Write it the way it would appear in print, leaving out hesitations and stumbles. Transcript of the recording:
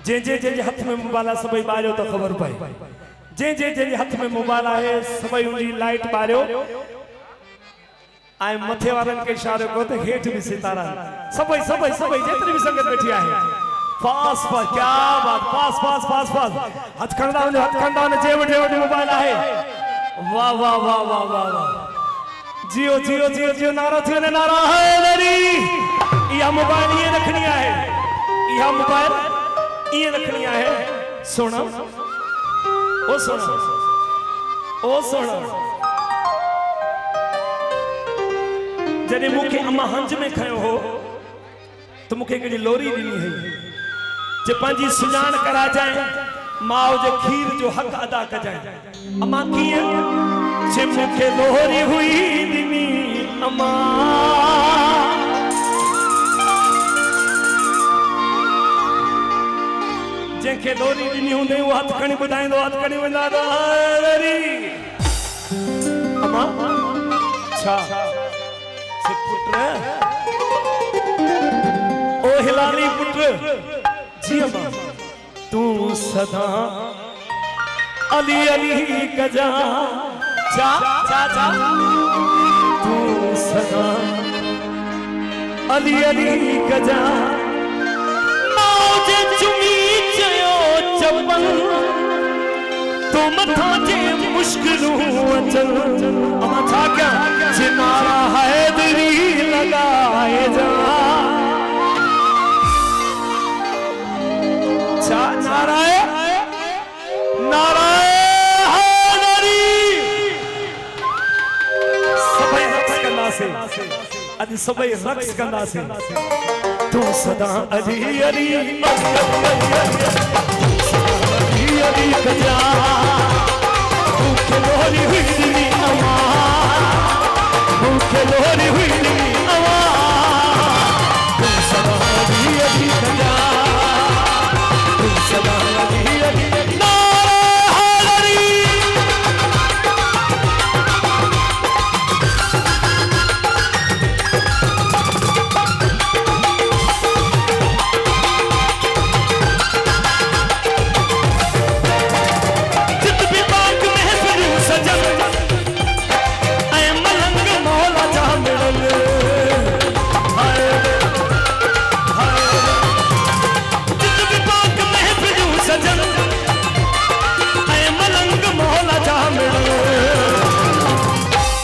जे हथ में मोबाइल आहे सभई ॿारियो त ख़बर पए। जे हथ में मोबाइल आहे सभई उनजी लाइट ॿारियो ऐं मथे वारनि खे इशारो कयो त हेठि बि सितारा सभई जेतिरी भी संगत बैठी आहे पास क्या बात पास हथ खणंदा वञो जे वटि मोबाइल आहे वाह वाह वाह वाह वाह वाह जियो नारो थी वञे नारा हैदरी। इहा मोबाइल ये रखनी आहे इहा मोबाइल ये रखनी आहे। सुन ओ सुन जॾहिं मूंखे अम्मा हंज में खयो हो त मूंखे हिकिड़ी लोरी ॾिनी हुई जे पंहिंजी सुञाण कराजाए माउ जे खीर जो हक़ अदा कजाए। अम्मा कीअं जे मूंखे लोरी हुई ॾिनी अम्मा जंहिंखे लोरी ॾिनी हूंदई उहो हथ खणी ॿुधाईंदो हथ खणी वेंदा अम्मा छा पुत्र ओ हिलाली पुत्र जी अम्मा तू सदा अली कजा चा तू सदा अली कजा मौज चुमी चयो चपन तो मथा जे मुश्किलूं अचन अम्मा छा क्या जे नारा हैदरी लगाए जा छा नारा हैदरी सभई रक्स कंदासीं अॼु सभई रक्स कंदासीं तू सदा अली